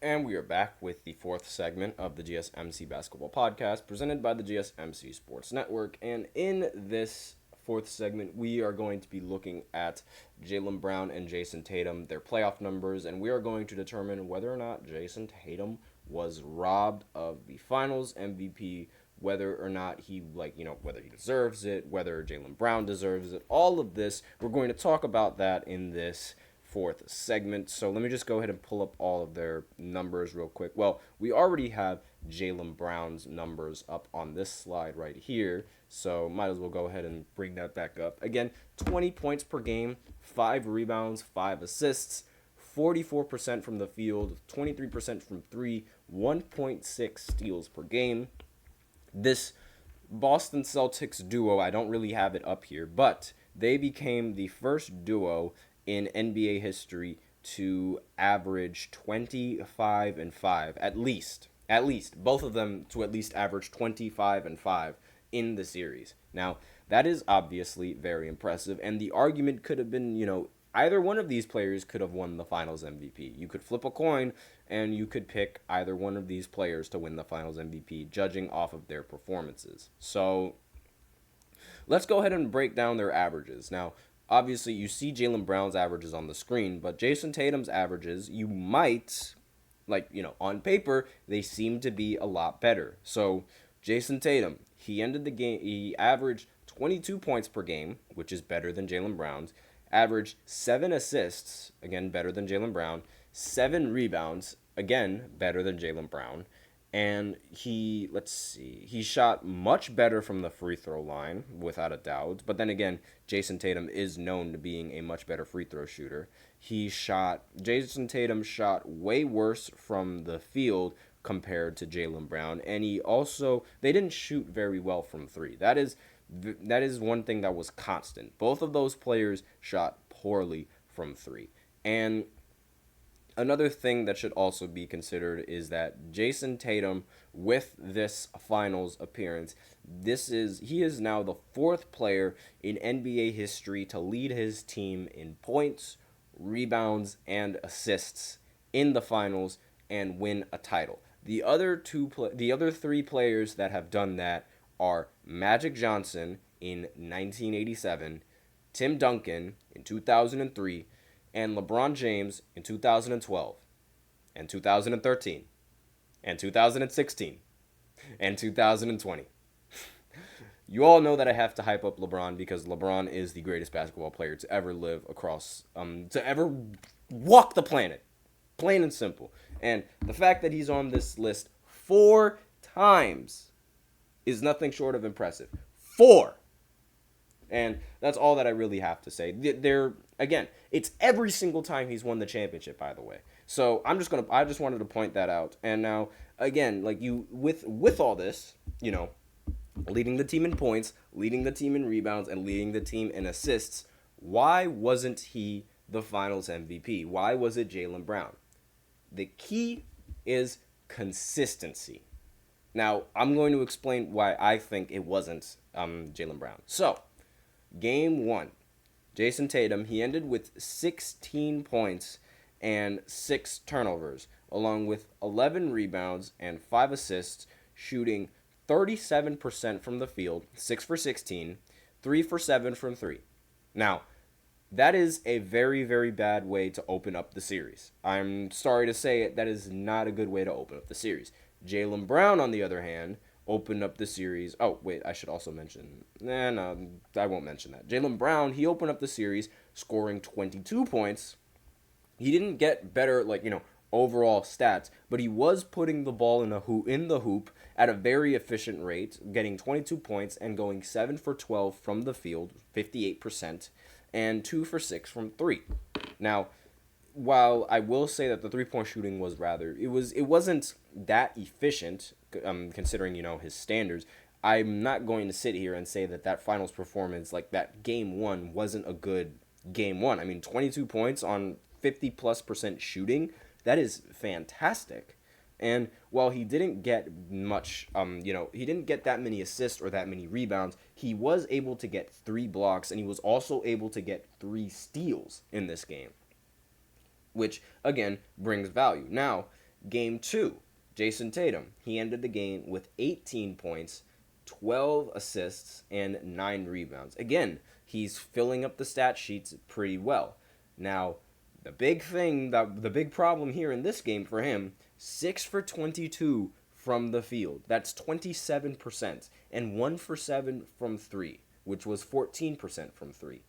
And we are back with the fourth segment of the GSMC Basketball Podcast presented by the GSMC Sports Network. And in this fourth segment, we are going to be looking at Jaylen Brown and Jayson Tatum, their playoff numbers, and we are going to determine whether or not Jayson Tatum was robbed of the finals MVP, whether or not whether he deserves it, whether Jaylen Brown deserves it. All of this, we're going to talk about that in this fourth segment. So let me just go ahead and pull up all of their numbers real quick. Well, we already have Jaylen Brown's numbers up on this slide right here. So might as well go ahead and bring that back up. Again, 20 points per game, 5 rebounds, 5 assists, 44% from the field, 23% from 3, 1.6 steals per game. This Boston Celtics duo, I don't really have it up here, but they became the first duo in NBA history to average 25 and 5 at least both of them to at least average 25 and 5 in the series. Now, that is obviously very impressive, and the argument could have been, either one of these players could have won the Finals MVP. You could flip a coin and you could pick either one of these players to win the Finals MVP, judging off of their performances. So, let's go ahead and break down their averages. Now, obviously, you see Jaylen Brown's averages on the screen, but Jayson Tatum's averages, you might, on paper, they seem to be a lot better. So, Jayson Tatum, he ended the game, he averaged 22 points per game, which is better than Jaylen Brown's, averaged 7 assists, again, better than Jaylen Brown, 7 rebounds, again, better than Jaylen Brown, and he shot much better from the free throw line, without a doubt. But then again, Jayson Tatum is known to being a much better free throw shooter. Jayson Tatum shot way worse from the field compared to Jaylen Brown, and they didn't shoot very well from three. That is one thing that was constant. Both of those players shot poorly from three. And another thing that should also be considered is that Jayson Tatum, with this finals appearance, he is now the fourth player in NBA history to lead his team in points, rebounds, and assists in the finals and win a title. The other three players that have done that are Magic Johnson in 1987, Tim Duncan in 2003, and LeBron James in 2012, and 2013, and 2016, and 2020. You all know that I have to hype up LeBron because LeBron is the greatest basketball player to ever live to ever walk the planet. Plain and simple. And the fact that he's on this list 4 times is nothing short of impressive. 4! And that's all that I really have to say. It's every single time he's won the championship, by the way. So I just wanted to point that out. And now, again, with all this, leading the team in points, leading the team in rebounds, and leading the team in assists, why wasn't he the Finals MVP? Why was it Jaylen Brown? The key is consistency. Now, I'm going to explain why I think it wasn't Jaylen Brown. So, Game 1, Jayson Tatum, he ended with 16 points and 6 turnovers, along with 11 rebounds and 5 assists, shooting 37% from the field, 6 for 16, 3 for 7 from 3. Now, that is a very, very bad way to open up the series. I'm sorry to say it, that is not a good way to open up the series. Jaylen Brown, on the other hand, opened up the series. Oh, wait, I should also mention. No, I won't mention that. Jaylen Brown, he opened up the series scoring 22 points. He didn't get better, overall stats, but he was putting the ball in the hoop at a very efficient rate, getting 22 points and going 7 for 12 from the field, 58%, and 2 for 6 from 3. Now, while I will say that the three-point shooting was it wasn't that efficient, considering, his standards, I'm not going to sit here and say that finals performance, like that Game 1, wasn't a good Game 1. I mean, 22 points on 50+% shooting, that is fantastic. And while he didn't get much, he didn't get that many assists or that many rebounds, he was able to get 3 blocks, and he was also able to get 3 steals in this game, which, again, brings value. Now, Game 2, Jayson Tatum. He ended the game with 18 points, 12 assists, and 9 rebounds. Again, he's filling up the stat sheets pretty well. Now, the big problem here in this game for him, 6 for 22 from the field. That's 27%, and 1 for 7 from 3, which was 14% from 3,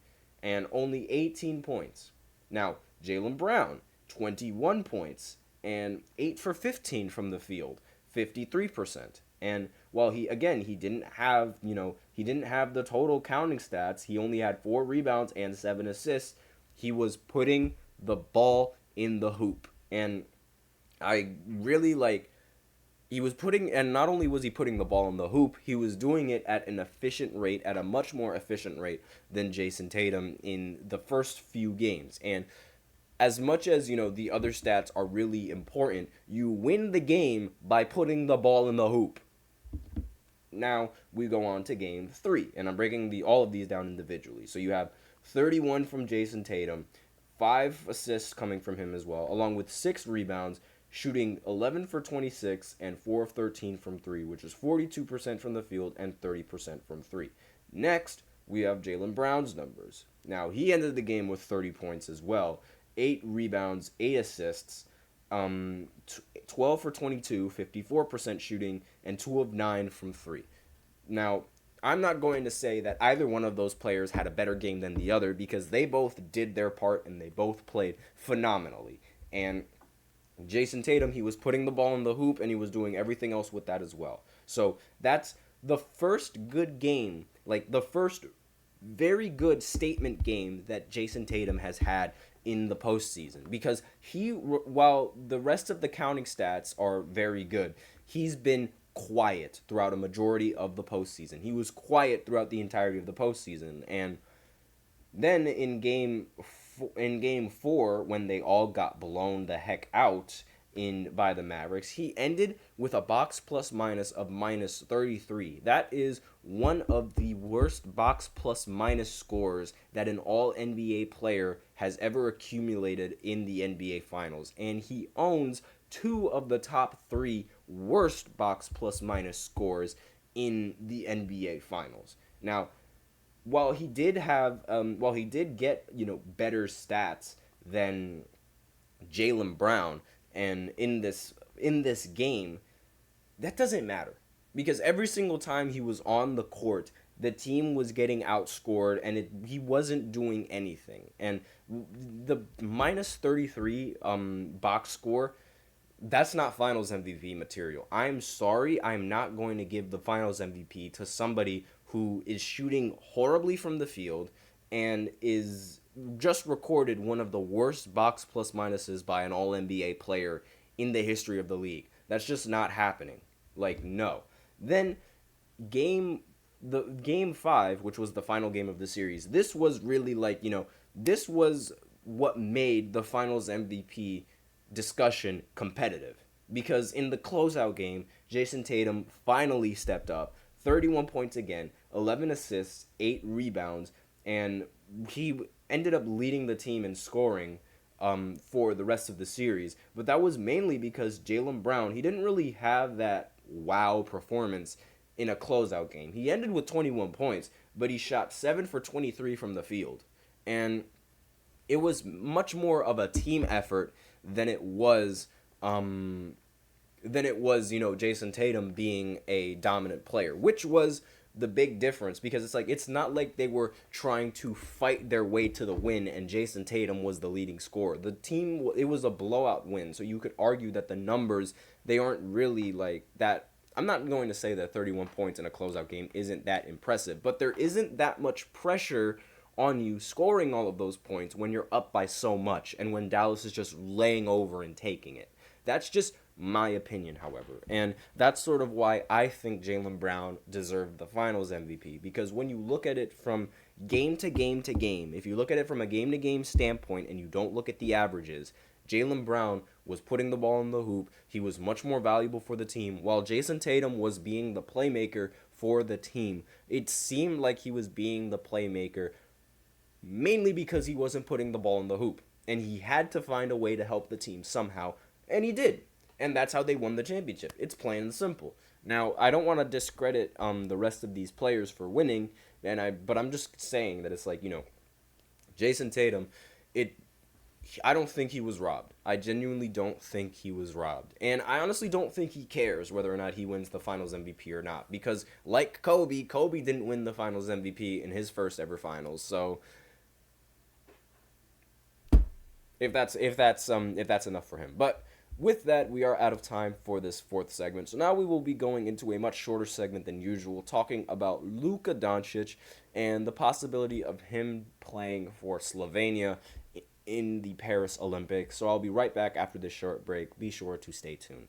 and only 18 points. Now, Jaylen Brown, 21 points, and 8 for 15 from the field, 53%. And while he didn't have, he didn't have the total counting stats. He only had 4 rebounds and 7 assists. He was putting the ball in the hoop. And I really and not only was he putting the ball in the hoop, he was doing it at a much more efficient rate than Jayson Tatum in the first few games. And as much as, the other stats are really important, you win the game by putting the ball in the hoop. Now we go on to game 3, and I'm breaking all of these down individually. So you have 31 from Jayson Tatum, 5 assists coming from him as well, along with 6 rebounds, shooting 11 for 26 and 4 of 13 from 3, which is 42% from the field and 30% from 3. Next, we have Jaylen Brown's numbers. Now, he ended the game with 30 points as well, 8 rebounds, 8 assists, 12 for 22, 54% shooting, and 2 of 9 from 3. Now, I'm not going to say that either one of those players had a better game than the other, because they both did their part and they both played phenomenally. And Jayson Tatum, he was putting the ball in the hoop and he was doing everything else with that as well. So that's the first good game, like the first very good statement game that Jayson Tatum has had in the postseason, because while the rest of the counting stats are very good, he's been quiet throughout a majority of the postseason. He was quiet throughout the entirety of the postseason, and then in game 4, when they all got blown the heck out by the Mavericks, he ended with a box plus minus of minus 33. That is one of the worst box plus minus scores that an all NBA player has ever accumulated in the NBA Finals. And he owns 2 of the top 3 worst box plus minus scores in the NBA Finals. Now, while he did get, better stats than Jaylen Brown, and in this game, that doesn't matter, because every single time he was on the court, the team was getting outscored, and he wasn't doing anything. And the minus 33 box score, that's not Finals MVP material. I'm sorry, I'm not going to give the Finals MVP to somebody who is shooting horribly from the field and is just recorded one of the worst box plus minuses by an all-NBA player in the history of the league. That's just not happening. No. Then game 5, which was the final game of the series, this was really this was what made the Finals MVP discussion competitive, because in the closeout game, Jayson Tatum finally stepped up, 31 points again, 11 assists, 8 rebounds, and he ended up leading the team in scoring for the rest of the series. But that was mainly because Jaylen Brown, he didn't really have that wow performance in a closeout game. He ended with 21 points, but he shot 7 for 23 from the field. And it was much more of a team effort than it was Jayson Tatum being a dominant player, which was the big difference, because it's not like they were trying to fight their way to the win and Jayson Tatum was the leading scorer. The team, it was a blowout win, so you could argue that the numbers, they aren't really that. I'm not going to say that 31 points in a closeout game isn't that impressive, but there isn't that much pressure on you scoring all of those points when you're up by so much and when Dallas is just laying over and taking it. That's just my opinion, however. And that's sort of why I think Jaylen Brown deserved the Finals MVP, because when you look at it from game to game to game, if you look at it from a game-to-game standpoint and you don't look at the averages, Jaylen Brown was putting the ball in the hoop. He was much more valuable for the team, while Jayson Tatum was being the playmaker for the team. It seemed like he was being the playmaker mainly because he wasn't putting the ball in the hoop, and he had to find a way to help the team somehow, and he did. and that's how they won the championship. It's plain and simple. Now, I don't want to discredit the rest of these players for winning, but I'm just saying that it's like, Jayson Tatum, it I don't think he was robbed. I genuinely don't think he was robbed. And I honestly don't think he cares whether or not he wins the Finals MVP or not. Because like Kobe didn't win the Finals MVP in his first ever Finals. So if that's enough for him. But with that, we are out of time for this fourth segment. So now we will be going into a much shorter segment than usual, talking about Luka Doncic and the possibility of him playing for Slovenia in the Paris Olympics. So I'll be right back after this short break. Be sure to stay tuned.